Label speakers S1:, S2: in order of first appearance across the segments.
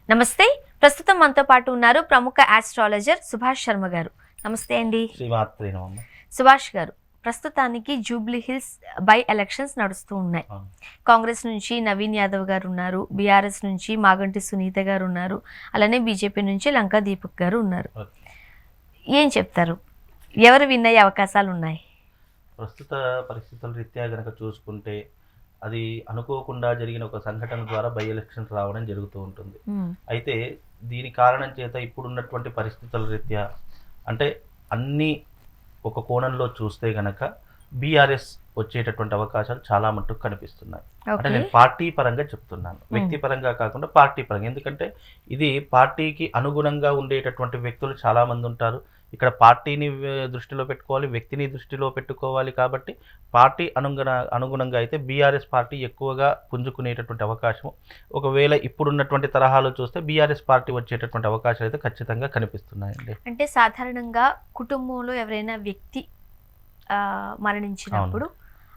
S1: నమస్తే. ప్రస్తుతం మనతో పాటు ఉన్నారు ప్రముఖ ఆస్ట్రాలజర్ సుభాష్ శర్మ గారు. నమస్తే అండి. సుభాష్ గారు, ప్రస్తుతానికి జూబ్లీ హిల్స్ బై ఎలక్షన్స్ నడుస్తూ ఉన్నాయి. కాంగ్రెస్ నుంచి నవీన్ యాదవ్ గారు ఉన్నారు, బీఆర్ఎస్ నుంచి మాగంటి సునీత గారు ఉన్నారు, అలానే బీజేపీ నుంచి లంకా దీపక్ గారు ఉన్నారు. ఏం చెప్తారు, ఎవరు విన్ అయ్యే అవకాశాలు ఉన్నాయి?
S2: ప్రస్తుత పరిస్థితుల రీత్యా కనుక చూసుకుంటే అది అనుకోకుండా జరిగిన ఒక సంఘటన ద్వారా బై ఎలక్షన్స్ రావడం జరుగుతూ ఉంటుంది. అయితే దీని కారణం చేత ఇప్పుడున్నటువంటి పరిస్థితుల రీత్యా అంటే అన్ని ఒక కోణంలో చూస్తే గనక బీఆర్ఎస్ వచ్చేటటువంటి అవకాశాలు చాలా మట్టుకు కనిపిస్తున్నాయి. అంటే నేను పార్టీ పరంగా చెప్తున్నాను, వ్యక్తి పరంగా కాకుండా పార్టీ పరంగా. ఎందుకంటే ఇది పార్టీకి అనుగుణంగా ఉండేటటువంటి వ్యక్తులు చాలా మంది ఉంటారు. ఇక్కడ పార్టీని దృష్టిలో పెట్టుకోవాలి, వ్యక్తిని దృష్టిలో పెట్టుకోవాలి. కాబట్టి పార్టీ అనుగుణంగా అయితే బీఆర్ఎస్ పార్టీ ఎక్కువగా పుంజుకునేటటువంటి అవకాశం, ఒకవేళ ఇప్పుడున్నటువంటి తరహాలో చూస్తే బీఆర్ఎస్ పార్టీ వచ్చేటటువంటి అవకాశాలు అయితే ఖచ్చితంగా కనిపిస్తున్నాయండి.
S1: అంటే సాధారణంగా కుటుంబంలో ఎవరైనా వ్యక్తి మరణించినప్పుడు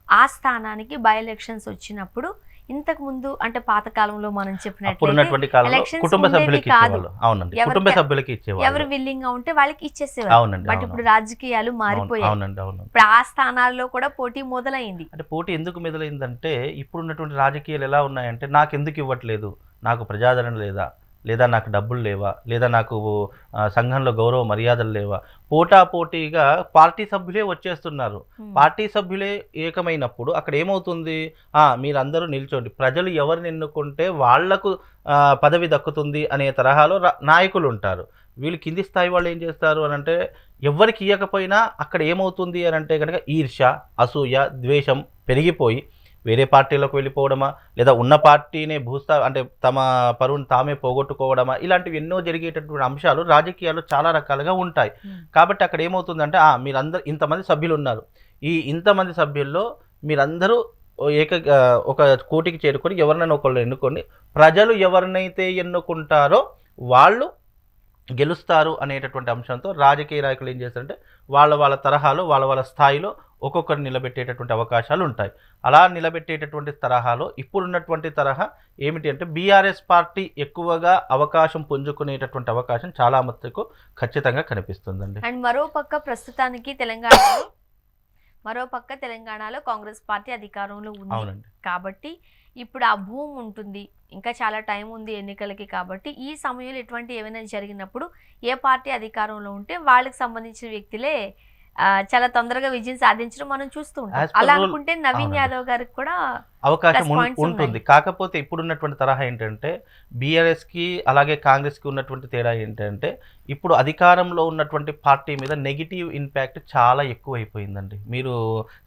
S1: ఆ స్థానానికి బై ఎలక్షన్స్ వచ్చినప్పుడు ఇంతకు ముందు అంటే పాత కాలంలో మనం చెప్పినట్లయితే
S2: కుటుంబ సభ్యులకి ఇచ్చేవాళ్ళు. అవునండి, కుటుంబ సభ్యులకి ఇచ్చేవాళ్ళు.
S1: ఎవరు విల్లింగ్ గా ఉంటే వాళ్ళకి ఇచ్చేసేవారు.
S2: అవునండి.
S1: బట్ ఇప్పుడు రాజకీయాలు మారిపోయాయి.
S2: అవునండి, అవును.
S1: ఇప్పుడు ఆ స్థానాల్లో కూడా పోటీ మొదలైంది.
S2: అంటే పోటీ ఎందుకు మొదలైందంటే ఇప్పుడున్నటువంటి రాజకీయాలు ఎలా ఉన్నాయంటే నాకు ఎందుకు ఇవ్వట్లేదు, నాకు ప్రజాదరణ లేదా, లేదా నాకు డబ్బులు లేవా, లేదా నాకు సంఘంలో గౌరవ మర్యాదలు లేవా, పోటాపోటీగా పార్టీ సభ్యులే వచ్చేస్తున్నారు. పార్టీ సభ్యులే ఏకమైనప్పుడు అక్కడ ఏమవుతుంది, మీరందరూ నిల్చోండి, ప్రజలు ఎవరిని ఎన్నుకుంటే వాళ్లకు పదవి దక్కుతుంది అనే తరహాలో నాయకులు ఉంటారు. వీళ్ళు కింది స్థాయి వాళ్ళు ఏం చేస్తారు అని అంటే ఎవరికి ఇవ్వకపోయినా అక్కడ ఏమవుతుంది అని అంటే కనుక ఈర్ష్య, అసూయ, ద్వేషం పెరిగిపోయి వేరే పార్టీలకు వెళ్ళిపోవడమా, లేదా ఉన్న పార్టీనే అంటే తమ పరువును తామే పోగొట్టుకోవడమా, ఇలాంటివి ఎన్నో జరిగేటటువంటి అంశాలు రాజకీయాలు చాలా రకాలుగా ఉంటాయి. కాబట్టి అక్కడ ఏమవుతుందంటే మీరందరూ ఇంతమంది సభ్యులు ఉన్నారు, ఈ ఇంతమంది సభ్యుల్లో మీరందరూ ఒక కోటికి చేరుకొని ఎవరినైనా ఒకళ్ళు ఎన్నుకొని ప్రజలు ఎవరినైతే ఎన్నుకుంటారో వాళ్ళు గెలుస్తారు అనేటటువంటి అంశంతో రాజకీయ నాయకులు ఏం చేస్తారంటే వాళ్ళ తరహాలో వాళ్ళ స్థాయిలో ఒక్కొక్కరు నిలబెట్టేటటువంటి అవకాశాలు ఉంటాయి. అలా నిలబెట్టేటటువంటి తరహాలో ఇప్పుడున్నటువంటి తరహా ఏమిటి అంటే బీఆర్ఎస్ పార్టీ ఎక్కువగా అవకాశం పుంజుకునేటటువంటి అవకాశం చాలా మట్టుకు ఖచ్చితంగా కనిపిస్తుందండి.
S1: అండ్ ప్రస్తుతానికి తెలంగాణలో కాంగ్రెస్ పార్టీ అధికారంలో ఉంది కాబట్టి ఇప్పుడు ఆ భూమి ఉంటుంది, ఇంకా చాలా టైం ఉంది ఎన్నికలకి. కాబట్టి ఈ సమయంలో ఎటువంటి ఏమైనా జరిగినప్పుడు ఏ పార్టీ అధికారంలో ఉంటే వాళ్ళకి సంబంధించిన వ్యక్తులే చాలా తొందరగా విజయం సాధించడం మనం చూస్తూ ఉంటాం. అలా అనుకుంటే నవీన్ యాదవ్ గారికి కూడా
S2: అవకాశం ఉంటుంది. కాకపోతే ఇప్పుడున్నటువంటి తరహా ఏంటంటే బీఆర్ఎస్కి అలాగే కాంగ్రెస్కి ఉన్నటువంటి తేడా ఏంటంటే ఇప్పుడు అధికారంలో ఉన్నటువంటి పార్టీ మీద నెగిటివ్ ఇంపాక్ట్ చాలా ఎక్కువైపోయిందండి. మీరు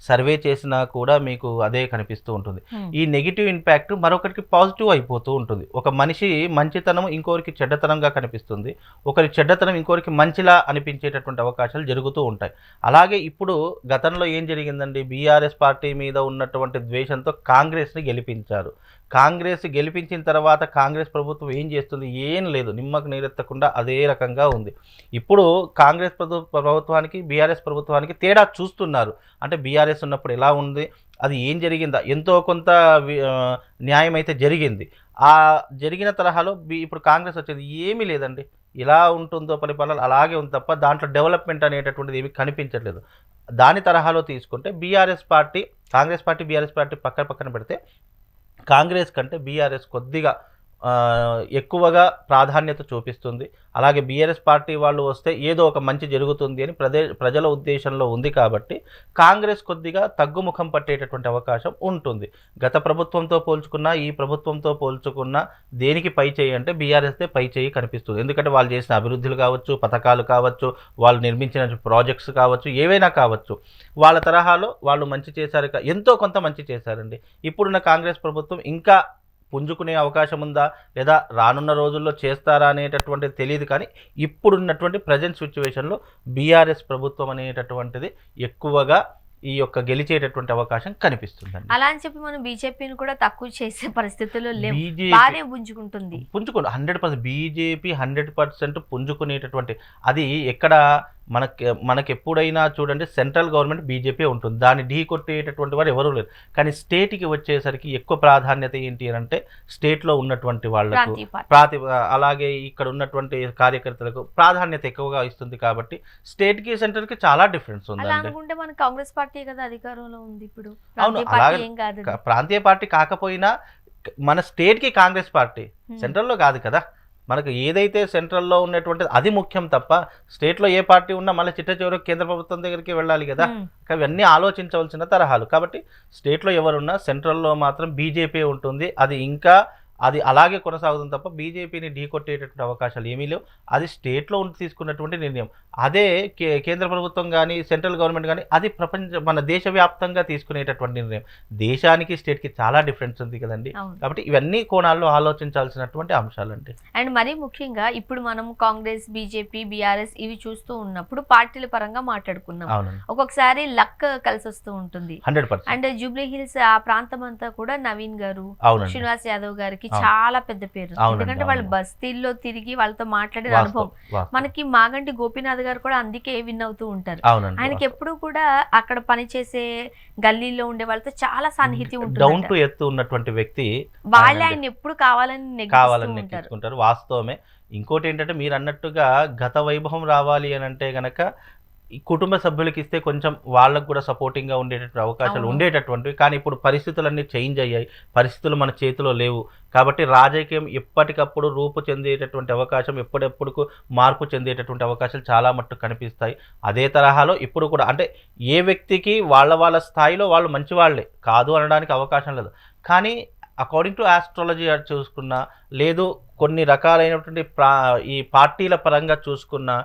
S2: సర్వే చేసినా కూడా మీకు అదే కనిపిస్తూ ఉంటుంది. ఈ నెగిటివ్ ఇంపాక్ట్ మరొకరికి పాజిటివ్ అయిపోతూ ఉంటుంది. ఒక మనిషి మంచితనం ఇంకోరికి చెడ్డతనంగా కనిపిస్తుంది, ఒకరి చెడ్డతనం ఇంకోరికి మంచిలా అనిపించేటటువంటి అవకాశాలు జరుగుతూ ఉంటాయి. అలాగే ఇప్పుడు గతంలో ఏం జరిగిందండి, బీఆర్ఎస్ పార్టీ మీద ఉన్నటువంటి ద్వేషంతో కాంగ్రెస్ని గెలిపించారు. కాంగ్రెస్ గెలిపించిన తర్వాత కాంగ్రెస్ ప్రభుత్వం ఏం చేస్తుంది, ఏం లేదు, నిమ్మకు నీరెత్తకుండా అదే రకంగా ఉంది. ఇప్పుడు కాంగ్రెస్ ప్రభుత్వానికి బీఆర్ఎస్ ప్రభుత్వానికి తేడా చూస్తున్నారు. అంటే బీఆర్ఎస్ ఉన్నప్పుడు ఎలా ఉంది, అది ఏం జరిగిందా, ఎంతో కొంత న్యాయం అయితే జరిగింది. ఆ జరిగిన తరహాలో ఇప్పుడు కాంగ్రెస్ వచ్చేది ఏమీ లేదండి. ఇలా ఉంటుందో పరిపాలన అలాగే ఉంది తప్ప దాంట్లో డెవలప్మెంట్ అనేటటువంటిది ఏమీ కనిపించట్లేదు. దాని తరహాలో తీసుకుంటే కాంగ్రెస్ పార్టీ బీఆర్ఎస్ పార్టీ పక్కన పెడితే కాంగ్రెస్ కంటే బీఆర్ఎస్ కొద్దిగా ఎక్కువగా ప్రాధాన్యత చూపిస్తుంది. అలాగే బీఆర్ఎస్ పార్టీ వాళ్ళు వస్తే ఏదో ఒక మంచి జరుగుతుంది అని ప్రజల ఉద్దేశంలో ఉంది. కాబట్టి కాంగ్రెస్ కొద్దిగా తగ్గుముఖం పట్టేటటువంటి అవకాశం ఉంటుంది. గత ప్రభుత్వంతో పోల్చుకున్నా ఈ ప్రభుత్వంతో పోల్చుకున్నా దేనికి పై చేయి అంటే బీఆర్ఎస్దే పై చేయి కనిపిస్తుంది. ఎందుకంటే వాళ్ళు చేసిన అభివృద్ధులు కావచ్చు, పథకాలు కావచ్చు, వాళ్ళు నిర్మించిన ప్రాజెక్ట్స్ కావచ్చు, ఏవైనా కావచ్చు, వాళ్ళ తరహాలో వాళ్ళు మంచి చేశారు, ఎంతో కొంత మంచి చేశారండి. ఇప్పుడున్న కాంగ్రెస్ ప్రభుత్వం ఇంకా పుంజుకునే అవకాశం ఉందా, లేదా రానున్న రోజుల్లో చేస్తారా అనేటటువంటిది తెలియదు. కానీ ఇప్పుడున్నటువంటి ప్రజెంట్ సిచ్యువేషన్లో బీఆర్ఎస్ ప్రభుత్వం అనేటటువంటిది ఎక్కువగా ఈ యొక్క గెలిచేటటువంటి అవకాశం కనిపిస్తుందండి.
S1: అలా అని చెప్పి మనం బీజేపీని కూడా తక్కువ చేసే పరిస్థితుల్లో లేవు. 100%
S2: బీజేపీ 100% పుంజుకునేటటువంటి, అది ఎక్కడ మనకి ఎప్పుడైనా చూడండి సెంట్రల్ గవర్నమెంట్ బీజేపీ ఉంటుంది, దాన్ని ఢీ కొట్టేటటువంటి వారు ఎవరూ లేరు. కానీ స్టేట్కి వచ్చేసరికి ఎక్కువ ప్రాధాన్యత ఏంటి అని అంటే స్టేట్లో ఉన్నటువంటి వాళ్ళకు అలాగే ఇక్కడ ఉన్నటువంటి కార్యకర్తలకు ప్రాధాన్యత ఎక్కువగా ఇస్తుంది. కాబట్టి స్టేట్కి సెంట్రల్కి చాలా డిఫరెన్స్
S1: ఉందండి. మన కాంగ్రెస్ పార్టీ కదా అధికారంలో ఉంది ఇప్పుడు.
S2: అవును, అలాగే ప్రాంతీయ పార్టీ కాకపోయినా మన స్టేట్కి కాంగ్రెస్ పార్టీ, సెంట్రల్లో కాదు కదా. మనకు ఏదైతే సెంట్రల్లో ఉన్నటువంటి అది ముఖ్యం తప్ప స్టేట్లో ఏ పార్టీ ఉన్నా మళ్ళీ చిట్ట చివరికి కేంద్ర ప్రభుత్వం దగ్గరికి వెళ్ళాలి కదా. అవన్నీ ఆలోచించవలసిన తరహాలు. కాబట్టి స్టేట్లో ఎవరున్నా సెంట్రల్లో మాత్రం బీజేపీ ఉంటుంది. అది అలాగే కొనసాగుతుంది తప్ప బీజేపీని ఢీకొట్టేటటువంటి అవకాశాలు ఏమీ లేవు. అది స్టేట్లో ఉండి తీసుకున్నటువంటి నిర్ణయం. అదే కేంద్ర ప్రభుత్వం కానీ సెంట్రల్ గవర్నమెంట్ కానీ అది మన దేశవ్యాప్తంగా తీసుకునేటటువంటి నిర్ణయం. దేశానికి స్టేట్కి చాలా డిఫరెన్స్ ఉంది కదండి. కాబట్టి ఇవన్నీ కోణాల్లో ఆలోచించాల్సినటువంటి అంశాలండి.
S1: అండ్ మరీ ముఖ్యంగా ఇప్పుడు మనం కాంగ్రెస్, బీజేపీ, బీఆర్ఎస్ ఇవి చూస్తూ ఉన్నప్పుడు పార్టీల పరంగా మాట్లాడుకున్నాం. ఒక్కొక్కసారి లక్ కలిసి వస్తూ ఉంటుంది.
S2: 100%.
S1: అండ్ జూబ్లీ హిల్స్ ఆ ప్రాంతం అంతా కూడా నవీన్ గారు, శ్రీనివాస్ యాదవ్ గారికి చాలా పెద్ద పేరు. ఎందుకంటే వాళ్ళు బస్తీల్లో తిరిగి వాళ్ళతో మాట్లాడిన అనుభవం. మనకి మాగంటి గోపీనాథ్ గారు కూడా అందుకే విన్ అవుతూ ఉంటారు. ఆయనకి ఎప్పుడు కూడా అక్కడ పనిచేసే గల్లీలో ఉండే వాళ్ళతో చాలా సాన్నిహిత్యం ఉంటుంది.
S2: డౌన్ టు ఎర్త్ ఉన్నటువంటి వ్యక్తి.
S1: వాళ్ళే ఆయన ఎప్పుడు కావాలని
S2: నెగ్గించుకుంటారు. వాస్తవమే. ఇంకోటి ఏంటంటే మీరు అన్నట్టుగా గత వైభవం రావాలి అని అంటే గనక ఈ కుటుంబ సభ్యులకి ఇస్తే కొంచెం వాళ్ళకు కూడా సపోర్టింగ్గా ఉండేటటువంటి అవకాశాలు ఉండేటటువంటివి. కానీ ఇప్పుడు పరిస్థితులన్నీ చేంజ్ అయ్యాయి. పరిస్థితులు మన చేతిలో లేవు. కాబట్టి రాజకీయం ఎప్పటికప్పుడు రూపు చెందేటటువంటి అవకాశం, ఎప్పుడెప్పుడు మార్పు చెందేటటువంటి అవకాశాలు చాలా మట్టుకు కనిపిస్తాయి. అదే తరహాలో ఇప్పుడు కూడా అంటే ఏ వ్యక్తికి వాళ్ళ స్థాయిలో వాళ్ళు మంచి వాళ్ళే కాదు అనడానికి అవకాశం లేదు. కానీ అకార్డింగ్ టు ఆస్ట్రాలజీ చూసుకున్నా, లేదు కొన్ని రకాలైనటువంటి ఈ పార్టీల పరంగా చూసుకున్నా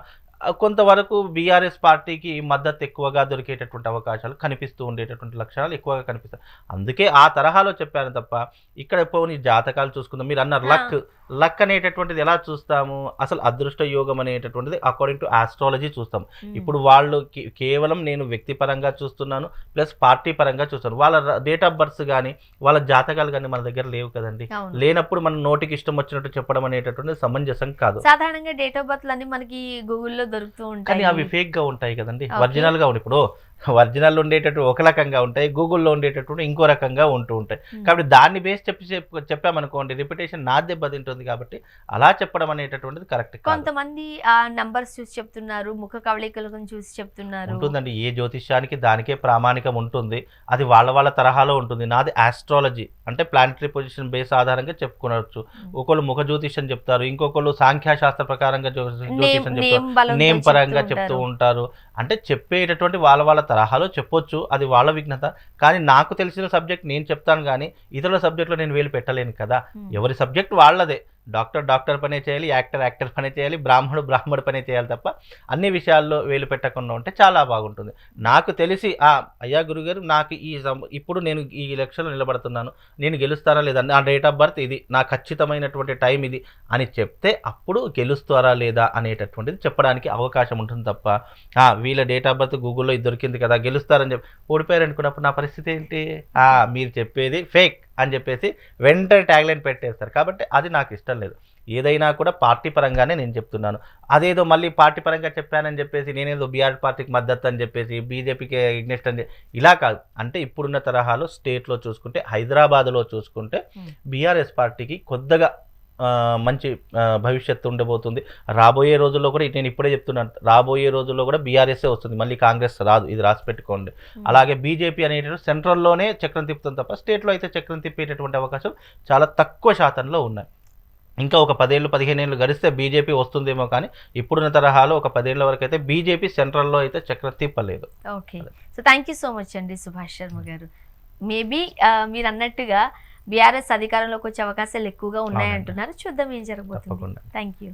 S2: కొంతవరకు బీఆర్ఎస్ పార్టీకి మద్దతు ఎక్కువగా దొరికేటటువంటి అవకాశాలు కనిపిస్తూ ఉండేటటువంటి లక్షణాలు ఎక్కువగా కనిపిస్తాయి. అందుకే ఆ తరహాలో చెప్పాను తప్ప ఇక్కడ పోనీ జాతకాలు చూసుకుందాం. మీరు అన్నారు లక్ అనేటటువంటిది ఎలా చూస్తాము? అసలు అదృష్ట యోగం అనేటటువంటిది అకార్డింగ్ టు ఆస్ట్రాలజీ చూస్తాం. ఇప్పుడు వాళ్ళు కేవలం నేను వ్యక్తిపరంగా చూస్తున్నాను, ప్లస్ పార్టీ పరంగా చూస్తాను. వాళ్ళ డేట్ ఆఫ్ బర్త్ కానీ వాళ్ళ జాతకాలు కానీ మన దగ్గర లేవు కదండి. లేనప్పుడు మనం నోటికి ఇష్టం వచ్చినట్టు చెప్పడం అనేటటువంటిది సమంజసం కాదు.
S1: సాధారణంగా డేట్ ఆఫ్ బర్త్ అన్ని మనకి గూగుల్లో దొరుకుతూ ఉంటాయి,
S2: కానీ అవి ఫేక్ గా ఉంటాయి కదండి. ఒరిజినల్ గా ఉంటాయి. ఇప్పుడు ఒరిజినల్ ఉండేటట్టు ఒక రకంగా ఉంటాయి, గూగుల్లో ఉండేటటువంటి ఇంకో రకంగా ఉంటూ ఉంటాయి. కాబట్టి దాన్ని బేస్ చెప్పామనుకోండి రిపిటేషన్ నా దెబ్బతింటుంది. కాబట్టి అలా చెప్పడం అనేటటువంటిది కరెక్ట్.
S1: కొంతమంది నంబర్స్ చూసి చెప్తున్నారు, ముఖ కవళికలను చూసి చెప్తున్నారు.
S2: ఉంటుందండి, ఏ జ్యోతిష్యానికి దానికే ప్రామాణికం ఉంటుంది. అది వాళ్ళ తరహాలో ఉంటుంది. నాది ఆస్ట్రాలజీ అంటే ప్లానటరీ పొజిషన్ బేస్ ఆధారంగా చెప్పుకోవచ్చు. ఒకళ్ళు ముఖ జ్యోతిష్యం చెప్తారు, ఇంకొకళ్ళు సాంఖ్యశాస్త్ర ప్రకారంగా జ్యోతిష్యం చెప్తారు, నేమ్ పరంగా చెప్తూ ఉంటారు. అంటే చెప్పేటటువంటి వాళ్ళ తరహాలో చెప్పొచ్చు, అది వాళ్ళ విఘ్నత. కానీ నాకు తెలిసిన సబ్జెక్ట్ నేను చెప్తాను, కానీ ఇతరుల సబ్జెక్ట్లో నేను వేలు పెట్టలేను కదా. ఎవరి సబ్జెక్ట్ వాళ్ళదే. డాక్టర్ పనే చేయాలి, యాక్టర్ పనే చేయాలి, బ్రాహ్మణుడు పనే చేయాలి తప్ప అన్ని విషయాల్లో వేలు పెట్టకుండా ఉంటే చాలా బాగుంటుంది. నాకు తెలిసి అయ్యా గురుగారు నాకు ఇప్పుడు నేను ఈ ఎలక్షన్లో నిలబడుతున్నాను, నేను గెలుస్తారా లేదా, నా డేట్ ఆఫ్ బర్త్ ఇది, నా ఖచ్చితమైనటువంటి టైం ఇది అని చెప్తే అప్పుడు గెలుస్తారా లేదా అనేటటువంటిది చెప్పడానికి అవకాశం ఉంటుంది తప్ప వీళ్ళ డేట్ ఆఫ్ బర్త్ గూగుల్లో ఇది దొరికింది కదా గెలుస్తారని చెప్పి ఓడిపోయారు అనుకున్నప్పుడు నా పరిస్థితి ఏంటి? మీరు చెప్పేది ఫేక్ అని చెప్పేసి వెంటనే ట్యాగ్లైన్ పెట్టేస్తారు. కాబట్టి అది నాకు ఇష్టం లేదు. ఏదైనా కూడా పార్టీ పరంగానే నేను చెప్తున్నాను. అదేదో మళ్ళీ పార్టీ పరంగా చెప్పానని చెప్పేసి నేనేదో బీఆర్ పార్టీకి మద్దతు అని చెప్పేసి బీజేపీకి ఎగ్నెస్ట్ అని ఇలా కాదు. అంటే ఇప్పుడున్న తరహాలో స్టేట్లో చూసుకుంటే, హైదరాబాద్లో చూసుకుంటే బీఆర్ఎస్ పార్టీకి కొద్దిగా మంచి భవిష్యత్తు ఉండబోతుంది. రాబోయే రోజుల్లో కూడా నేను ఇప్పుడే చెప్తున్నాను, రాబోయే రోజుల్లో కూడా బీఆర్ఎస్ఏ వస్తుంది, మళ్ళీ కాంగ్రెస్ రాదు. ఇది రాసి పెట్టుకోండి. అలాగే బీజేపీ అనేటువంటి సెంట్రల్లోనే చక్రం తిప్పుతుంది తప్ప స్టేట్లో అయితే చక్రం తిప్పేటటువంటి అవకాశం చాలా తక్కువ శాతంలో ఉన్నాయి. ఇంకా ఒక 10-15 ఏళ్ళు గడిస్తే బీజేపీ వస్తుందేమో, కానీ ఇప్పుడున్న తరహాలో ఒక 10 ఏళ్ల వరకు అయితే బీజేపీ సెంట్రల్లో అయితే చక్రం తిప్పలేదు.
S1: Okay, so thank you so much అండి సుభాష్ శర్మ గారు. మేబీ మీరు అన్నట్టుగా బీఆర్ఎస్ అధికారంలోకి వచ్చే అవకాశాలు ఎక్కువగా ఉన్నాయంటున్నారు. చూద్దాం ఏం జరగబోతుంది.
S2: తప్పకుండా.
S1: Thank you.